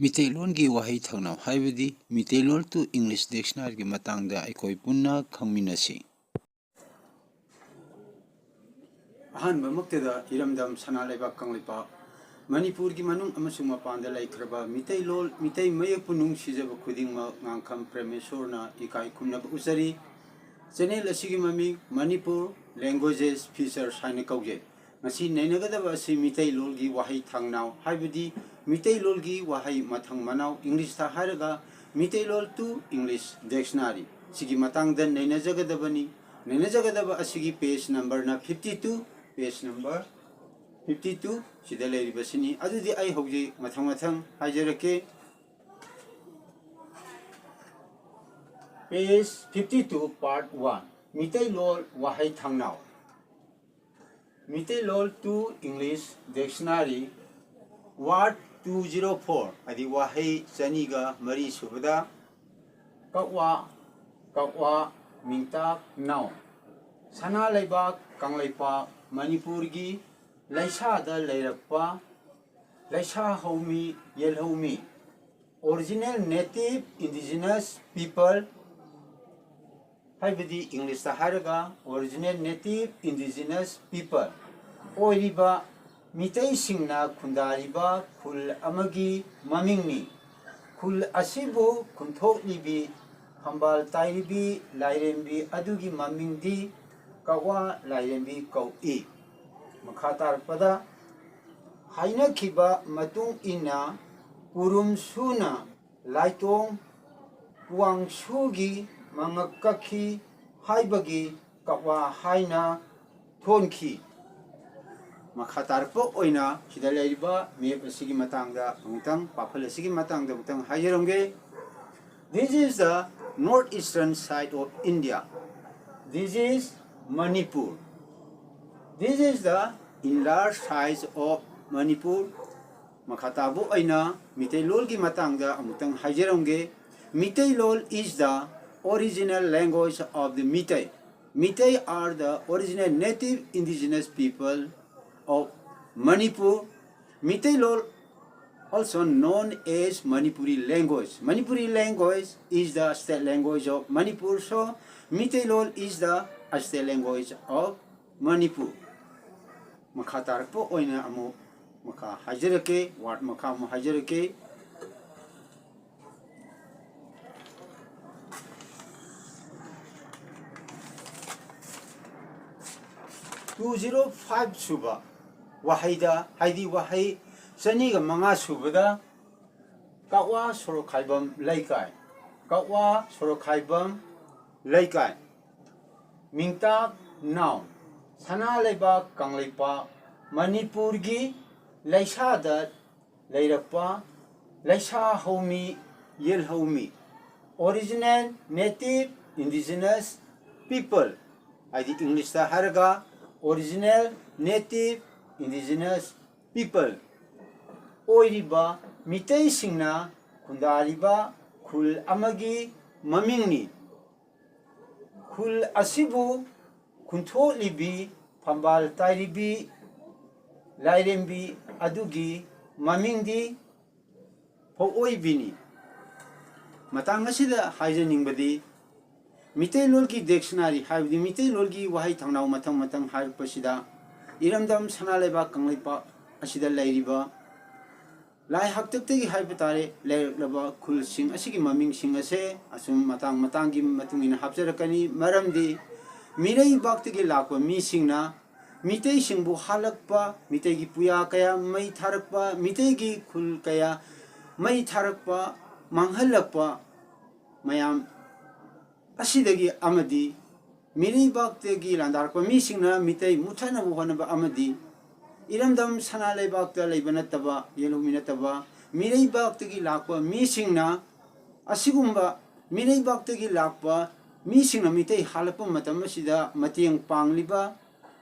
ꯃꯤꯇꯩꯂꯣꯟꯒꯤ ꯋꯥꯍꯩ ꯊꯧꯅꯥ ꯍꯥꯏꯕꯗꯤ ꯃꯤꯇꯩꯂꯣꯟ ꯇꯨ ꯏꯪꯂꯤꯁ ꯗꯤꯛꯁꯅꯥꯔꯤꯒꯤ ꯃꯇꯥꯡꯗ ꯑꯩꯈꯣꯏ ꯄꯨꯟꯅ ꯈꯪꯃꯤꯟꯅꯁꯤ꯫ ꯑꯍꯥꯟꯕꯃꯛꯇꯗ ꯏꯔꯝꯗꯝ ꯁꯅꯥꯂꯩꯕꯥꯛ ꯀꯪꯂꯩꯄꯥꯛ ꯃꯅꯤꯄꯨꯔꯒꯤ ꯃꯅꯨꯡ ꯑꯃꯁꯨꯡ ꯃꯄꯥꯟꯗ ꯂꯩꯈ꯭ꯔꯕ ꯃꯤꯇꯩ ꯃꯌꯦꯛꯄꯨ ꯅꯨꯡꯁꯤꯖꯕ ꯈꯨꯗꯤꯡꯃꯛ ꯉꯥꯡꯈꯝ ꯄ꯭ꯔꯦꯃꯦꯁꯣꯔꯅ ꯏꯀꯥꯏ ꯈꯨꯝꯅꯕ ꯎꯠꯆꯔꯤ꯫ ꯆꯦꯅꯦꯜ ꯑꯁꯤꯒꯤ ꯃꯃꯤꯡ ꯃꯅꯤꯄꯨꯔ ꯂꯦꯡꯒ꯭ꯋꯦꯖꯦꯁ ꯐꯤꯆꯔꯁ ꯍꯥꯏꯅ ꯀꯧꯖꯩ꯫ ꯉꯁꯤ ꯅꯩꯅꯒꯗꯕ ꯑꯁꯤ ꯃꯤꯇꯩꯂꯣꯟꯒꯤ ꯋꯥꯍꯩ ꯊꯥꯡꯅꯥꯎ ꯍꯥꯏꯕꯗꯤ ꯃꯤꯇꯩꯂꯣꯟꯒꯤ ꯋꯥꯍꯩ ꯃꯊꯪ ꯃꯅꯥꯎ ꯏꯪꯂꯤꯁꯇ ꯍꯥꯏꯔꯒ ꯃꯤꯇꯩꯂꯣꯟ ꯇꯨ ꯏꯪꯂꯤꯁ ꯗꯤꯛꯁꯅꯥꯔꯤ ꯁꯤꯒꯤ ꯃꯇꯥꯡꯗ ꯅꯩꯅꯖꯒꯗꯕꯅꯤ꯫ ꯅꯩꯅꯖꯒꯗꯕ ꯑꯁꯤꯒꯤ ꯄꯦꯖ ꯅꯝꯕꯔꯅ 52 ꯄꯦꯖ ꯅꯝꯕꯔ 52 ꯁꯤꯗ ꯂꯩꯔꯤꯕꯁꯤꯅꯤ꯫ ꯑꯗꯨꯗꯤ ꯑꯩ ꯍꯧꯖꯤꯛ ꯃꯊꯪ ꯍꯥꯏꯖꯔꯛꯀꯦ꯫ ꯄꯦꯖ 52 ꯄꯥꯔꯠ 1 ꯃꯤꯇꯩꯂꯣꯟ ꯋꯥꯍꯩ ꯊꯥꯡꯅꯥꯎ ꯃꯤꯇꯩꯂꯣꯟ ꯇꯨ ꯏꯪꯂꯤꯁ ꯗꯤꯛꯁꯅꯥꯔꯤ ꯋꯥꯔꯗ 204 ꯍꯥꯏꯗꯤ ꯋꯥꯍꯩ 204 ꯁꯨꯕꯗ ꯀꯛꯋꯥ ꯃꯤꯡꯇꯥꯛ ꯅꯥꯎꯟ ꯁꯅꯥꯂꯩꯕꯥꯛ ꯀꯪꯂꯩꯄꯥꯛ ꯃꯅꯤꯄꯨꯔꯒꯤ ꯂꯩꯁꯥꯗ ꯂꯩꯔꯛꯄ ꯂꯩꯁꯥꯍꯧꯃꯤ ꯌꯦꯜꯍꯧꯃꯤ ꯑꯣꯔꯤꯖꯤꯅꯦꯜ ꯅꯦꯇꯤꯚ ꯏꯟꯗꯤꯖꯤꯅꯁ ꯄꯤꯄꯜ ꯍꯥꯏꯕꯗꯤ ꯏꯪꯂꯤꯁꯇ ꯍꯥꯏꯔꯒ ꯑꯣꯔꯤꯖꯤꯅꯦꯜ ꯅꯦꯇꯤꯚ ꯏꯟꯗꯤꯖꯤꯅꯁ ꯄꯤꯄꯜ ꯑꯣꯏꯔꯤꯕ ꯃꯤꯇꯩꯁꯤꯡꯅ ꯈꯨꯟꯗꯥꯔꯤꯕ ꯈꯨꯜ ꯑꯃꯒꯤ ꯃꯃꯤꯡꯅꯤ꯫ ꯈꯨꯜ ꯑꯁꯤꯕꯨ ꯈꯨꯟꯊꯣꯛꯂꯤꯕꯤ ꯐꯝꯕꯥꯜ ꯇꯥꯏꯔꯤꯕꯤ ꯂꯥꯏꯔꯦꯝꯕꯤ ꯑꯗꯨꯒꯤ ꯃꯃꯤꯡꯗꯤ ꯀꯛꯋꯥ ꯂꯥꯏꯔꯦꯝꯕꯤ ꯀꯧꯏ꯫ ꯃꯈꯥ ꯇꯥꯔꯛꯄꯗ ꯍꯥꯏꯅꯈꯤꯕ ꯃꯇꯨꯡ ꯏꯟꯅ ꯄꯨꯔꯨꯝ ꯁꯨꯅ ꯂꯥꯏꯇꯣꯡ ꯄꯨꯋꯥꯡꯁꯨꯒꯤ ꯃꯉꯛ ꯀꯛꯈꯤ ꯍꯥꯏꯕꯒꯤ ꯀꯛꯋꯥ ꯍꯥꯏꯅ ꯊꯣꯟꯈꯤ꯫ ꯃꯈꯥ ꯇꯥꯔꯛꯄ ꯑꯣꯏꯅ ꯁꯤꯗ ꯂꯩꯔꯤꯕ ꯃꯦꯞ ꯑꯁꯤꯒꯤ ꯃꯇꯥꯡꯗ ꯑꯃꯨꯛꯇꯪ ꯄꯥꯐꯜ ꯑꯁꯤꯒꯤ ꯃꯇꯥꯡꯗ ꯑꯃꯨꯛꯇꯪ ꯍꯥꯏꯖꯔꯝꯒꯦ꯫ This is the northeastern side of India. This is Manipur. This is the enlarged size of Manipur. ꯃꯈꯥ ꯇꯥꯕ ꯑꯣꯏꯅ ꯃꯤꯇꯩꯂꯣꯟꯒꯤ ꯃꯇꯥꯡꯗ ꯑꯃꯨꯛꯇꯪ ꯍꯥꯏꯖꯔꯝꯒꯦ꯫ Meitei is the original language of the Meitei. Meitei are the original native indigenous people of Manipur. Meitei also known as Manipuri language. Manipuri language is the state language of Manipur, so Meitei is the state language of Manipur. Makha tarakpo oina amu makha hajarake word makha amu hajarake. (205) suba wahayda haidi wahay chaniga manga subada Kawwa Sorokhaibam Laikai. Kawwa Sorokhaibam Laikai. Mingtak Noun Sanalaibak Kangleipak Manipurgi Laisada Lairapa Laisa Homi Yelhomi Original Native Indigenous People. Adi English ta haraga Original Native Indigenous People. Oiriba Mitei Singna Kundariba Kul Amagi Mamingni Kul Asibu Kunto Libi Pambal Tairibi Lairembi Adugi Mamingdi Oibini Matangasida Hajaningbadi Meitei Dictionary Havdi Meitei Wahay Tangnau Matang Harpasida Iramdam Sanaleba Kangleipak Asida Lairiba Lai Hakti Hypatare Laba Kul Sing Asigi Maming Sing Ase Asum Matangi Matungin Hapserakani Maramdi Mirei Baktigi Lakwa Mi Singna Meitei Singbu Halakpa Meitei Puya Kaya Mai Tarakpa Meitei Kul Kaya Mai Tarakpa Manghalakpa Mayam Asidagi Amadi Mirei Baktigi Landarpa Mi Singna Meitei Mutana Wanaba Amadi Iramdam Sanalaibakta Laibanataba Yeluminataba Mirei Baktigi Lakwa Mi Singna Asigumba Mirei Baktigi Lakwa Mi Singna Meitei Halapa Matamasida Matiang Pangliba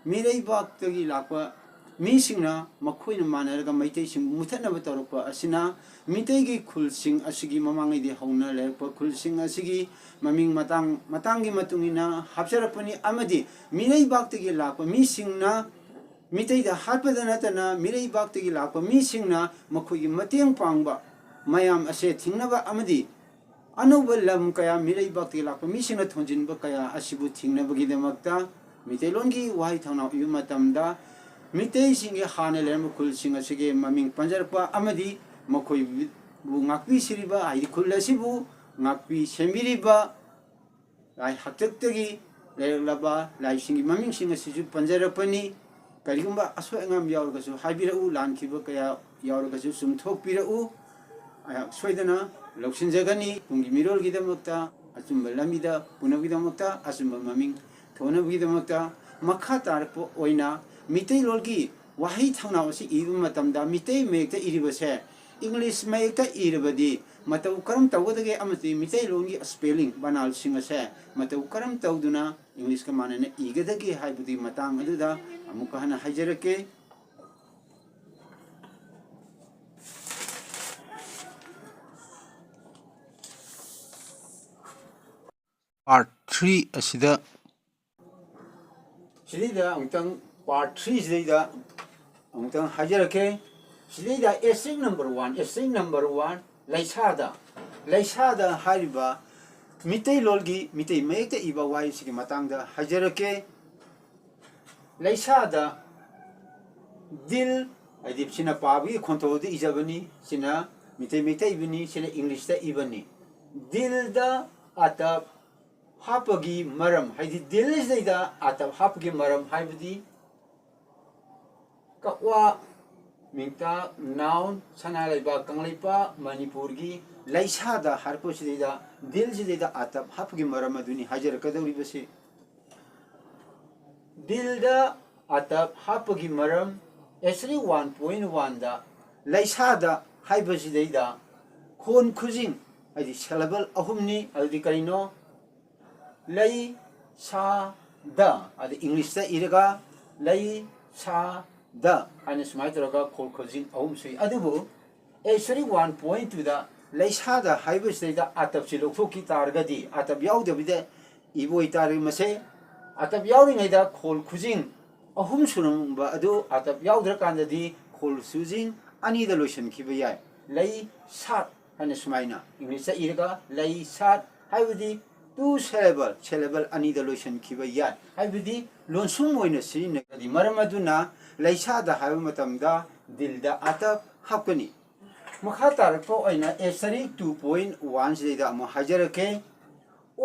Mirei Baktigi Lakwa Mi Singna Makoina Manaraga Meitei Sing Mutana Batarapa Asina Meitei Kul Sing Asigi Mamangi de Hona Lepa Kul Sing Asigi Maming Matangi Matungina Hapsarapani Amadi Mirei Baktigi Lakwa Mi Singna Meitei da Harpadanatana Mirei Baktigi Lakwa Mi Singna Makoigi Matiang Pangba mayam ase thingnaba amadi anouba lam kaya mirai bakti lakpa misingna thonjinba kaya asibu thingnabagi damakta miteilongi wahai thangna yu matamda mitei singe hane lerma khul singa sige maming panjarpa amadi makhoi bu ngakpi siriba ai khul asibu ngakpi sembiriba ai haktaktagi lerlaba lai singi maming singa siju panjarapani karigumba aswa ngam yaurgasu haibirau lankiba kaya yaurgasu sumthokpirau soidana loksinjagani tungi mirol gidamakta achumba lamida punagidamakta achumba maming thonabgidamakta makha tarpo oina mitei lolgi wahi thangna wasi ibu matamda mitei mekta iribase english mekta iribadi matau karam tawgadage amati mitei lolgi spelling banal singase matau karam tawduna english ka manane igadage haibudi matang aduda amuka hana hajarake part 3 asida sidida amtang part 3 sidida amtang hajarake sidida essay number 1 laisada hariba mitei lolgi mitei mekta iba wai sigi matangda hajarake laisada dil adip sina pabi khontodi ijabani sina mitei mekta ibani sina english ta ibani dilda ata hapagi maram haidi dilis daida atab hapagi maram haibadi kakwa mingta noun sanalaiba kanglaipa manipurgi laisada harpo sidida dil sidida atab hapagi maram aduni hajar kadawri basi dilda atab hapagi maram esri 1.1 da laisada haibasi daida khon khujing haidi syllable ahumni aldi karino lay sa da ada english ta iraga lay sa da ane smai toroga khol khojing ahum sei adubu sorry 1.2 da lay sa da haiba sei da atab si lokho ki targadi atab yaw de bide iboi tar mase atab yaw ri da khol khujing ahum sunum ba adu atab yaw dra kan di khol sujing ani da lotion ki ba yai lay sa ane smaina english ta iraga lay sa haibudi two syllable ani the lotion kiba yat haibidi lonsum oina sine kadi maramaduna laisa da haiba matamda dilda atab hapkani makha tarpo oina esari 2.1 sida ma hajarake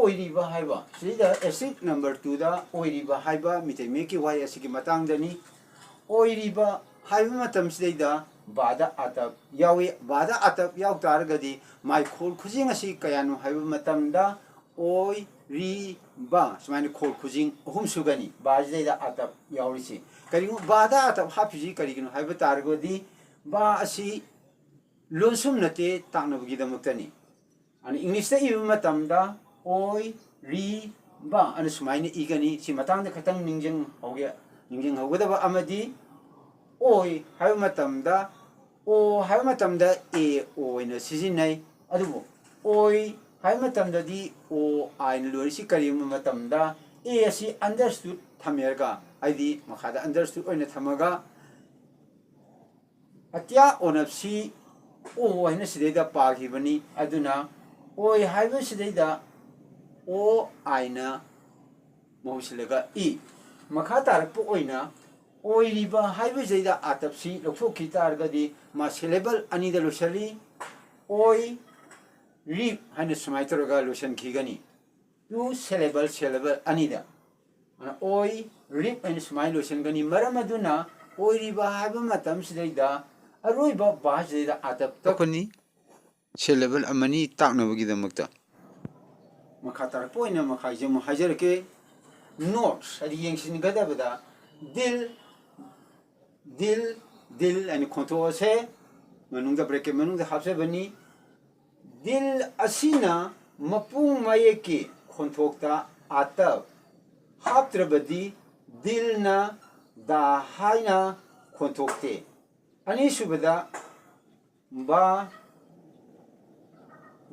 oiriba haiba sida esik number 2 da oiriba haiba mitei meki wai asigi matangdani oiriba haiba matam sida bada atab yawi bada atab yaw targadi mai khol khujing asi kayanu haiba matamda oi ri ba smaini khol khujing ahum sugani bajida atab yaurisi karigu bada atab hapiji karigino haiba targodi ba asi lonsum nate taknabugi damuktani ani english ta ibu matamda oi ri ba ani smaini igani si matangda khatang ningjeng hogedaba amadi oi haiba matamda o haiba matamda e oina sijinai adubo oi hai matamdadi o ain lorisi karim matamda e asi understood thamerga aidi makhada understood oina thamaga atya onapsi o haina sideida paghibani aduna oi haiba sideida o aina mohsilaga e makha tarpu oina oiriba haiba sideida atapsi loksoki targadi ma syllable ani da losali oi rip hana smai toroga lotion khigani two syllable anida ana oi rip and smai lotion gani maramaduna oi riba haba matam sidaida aroi ba bahjida atap takoni syllable amani taknabagi damakta makhatar poina makhai jam hajar ke notes adi yengsin gada bada dil and control se manungda break manungda hapse bani dil asina mapung mayeki khonthokta atab haptrabadi dilna da haina khonthokte ani subada ba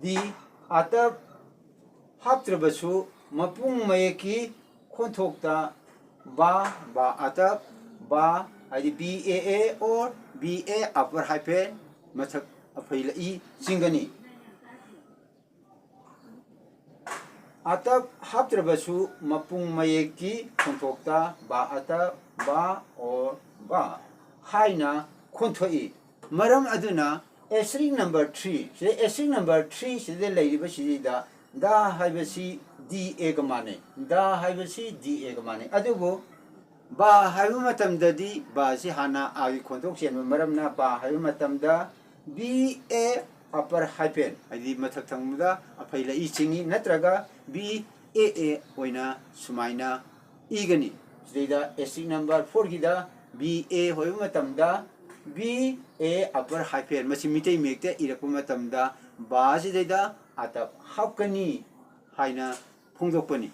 di atab haptrabasu mapung mayeki khonthokta ba atab ba adi ba or ba upper hyphen mathak afai la I chingani atap haptrabasu mapung mayeki khontokta ba ata ba or ba haina khonthoi maram aduna asterisk number 3 se asterisk number 3 se de leiriba sida da haibasi d a gamane da haibasi d a gamane adugo ba haibu matamdadi ba si hana agi khontok chen maramna ba haibu matamda b a upper hyphen adi mathak thangmuda afaila I chingi natraga b a oina sumaina igani sida asterisk number 4 gida b a hoibu matamda b a upper hyphen masi mitei mekte irapu matamda ba sida atap hapkani haina phongdokpani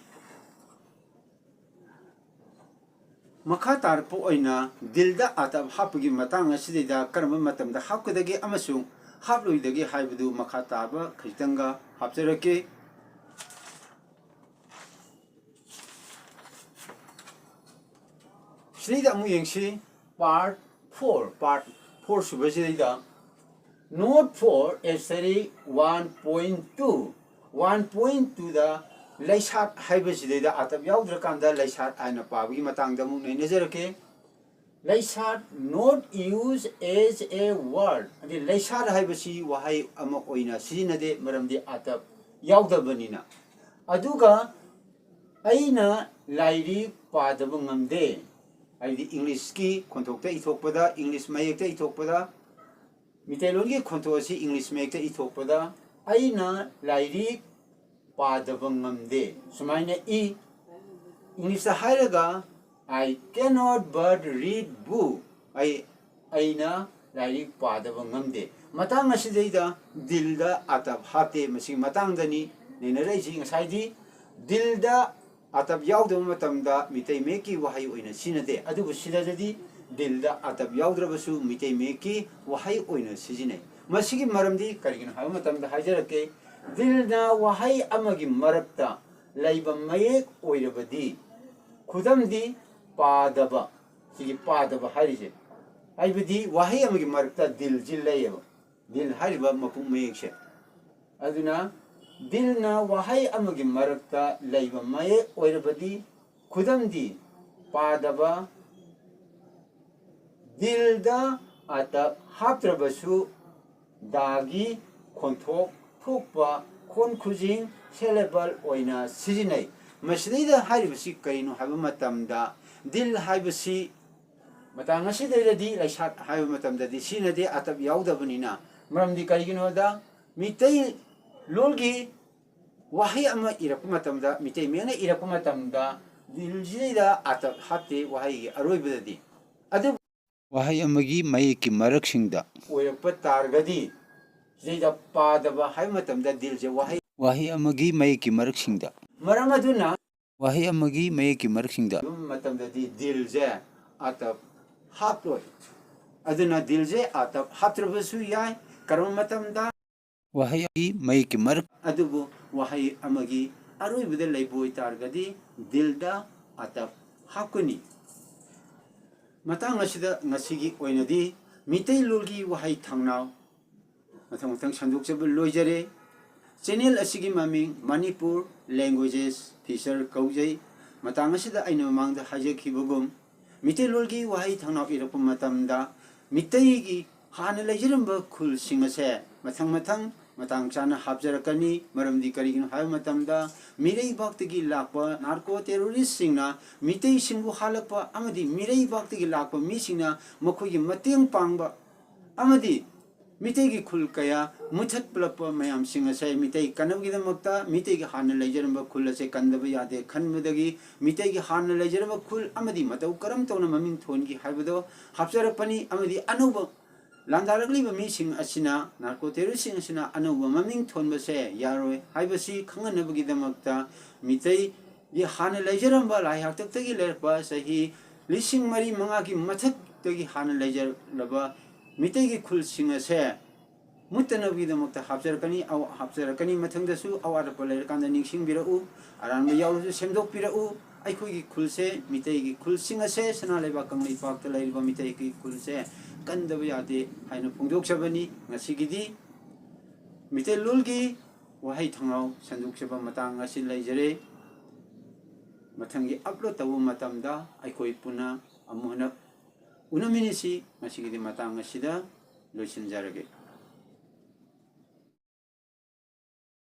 makha tarpo oina dilda atap hapgi matang asida karma matamda hapkadagi amasung haploidagi haibdu makha taba khitanga hapjarake sida mu yengsi part 4 subasida note for essay 1.2 da laisat haibasida atap yaudra kanda laisat aina pabi matangda mu nejarake laisat not used as a word adi laisat haibasi wahai ama oina sinade maramdi atap yaudabανina aduga aina lairi padaba ngamde aidi english ki konthokta ithokpada english mayekta ithokpada mitelongi kontosi english mayekta ithokpada aina lairi padaba ngamde sumaina I english hairaga I cannot but read book aina lairi padaba ngamde matang asidaida dilda atap hate masi matangdani nenareisi ngasaidi dilda atap yaudaba matamda mitei meki wahai oina sinade adubu sidadadi dilda atap yaudrabasu mitei meki wahai oina sijine masigi maramdi karigina haba matamda hajarake dilda wahai amagi marakta laiba mayek oirabadi khudamdi padaba sigi padaba harise aibadi wahai amagi marakta dil jillayeba dil hariba mapung mayekse aduna dilna wahai amagi marakta laiba maye oirabadi khudamdi padaba dilda ata haptrabasu dagi khonthok thokpa khon khujing syllable oina sijinai masida haribasi kaino haba matamda dil haibasi matang asidadi laisat haiba matamda di sinade atap yaudabnina maramdi karigino da mitei lolgi wahai ama irapu matamda mitei mena irapu matamda diljida atap hate wahai aroibadadi adu wahai amagi mayeki maraksingda oirapa targadi jida padaba hai matamda dilje wahai amagi mayeki maraksingda maramaduna wahai amagi mayeki maraksingda matamda di dilje atap haploi aduna dilje atap hatrabasu yai karma matamda wahai mayeki marak adubu wahai amagi aroibada laiboi targadi dilda atap hapkani matang asida ngasigi oinadi mitei lolgi wahai thangnaw mathang sandukjaba loijare channel asigi maming Manipur languages feature kaujai matang asida aina mamangda hajakibagum mitei lolgi wahai thangnaw irapu matamda mitei gi hana laijaramba khul singase mathang matang chana hapjarakani maramdi karigin hai matamda mirei baktigi lakpa narco terrorist singna mitei singbu halakpa amadi mirei baktigi lakpa mi singna makhogi mateng pangba amadi mitei gi khul kaya muthat plapa mayam singa sai mitei kanabgi damakta mitei gi hana laijaramba khul ase kandaba yade khanmudagi mitei gi hana laijaramba khul amadi matau karam tona maming thongi haibado hapjarakpani amadi anuba Landaragli missing asina, narco terrorising asina, anu maming thonbase, yaroi, haibasi, kanganabagi damakta, mitei, the hana lajaramba, I have to take lerpa, sahi, lissing mari mangaki matak, tagi hana lajar lava, mitegi kul sing a se, mutanabgi damakta, hapsarakani, our hapsarakani, matangasu, our polarkanda nixing birau, around the yaw semdok birau. I could cool say, mitegi cool sing a se, Sanaleva come park the lady miteki cool say, ꯀꯟꯗꯕ ꯌꯥꯗꯦ ꯍꯥꯏꯅ ꯐꯣꯡꯗꯣꯛꯆꯕꯅꯤ ꯉꯁꯤꯒꯤꯗꯤ ꯃꯤꯇꯩꯂꯣꯟꯒꯤ ꯋꯥꯍꯩ ꯊꯧꯅꯥꯎ ꯁꯟꯗꯣꯛꯆꯕ ꯃꯇꯥꯡ ꯑꯁꯤ ꯂꯩꯖꯔꯦ ꯃꯊꯪꯒꯤ upload ꯇꯧꯕ ꯃꯇꯝꯗ ꯑꯩꯈꯣꯏ ꯄꯨꯟꯅ ꯑꯃꯨꯛ ꯍꯟꯅ ꯎꯅꯃꯤꯟꯅꯁꯤ ꯉꯁꯤꯒꯤꯗꯤ ꯃꯇꯥꯡ ꯑꯁꯤꯗ ꯂꯣꯏꯁꯤꯟꯖꯔꯒꯦ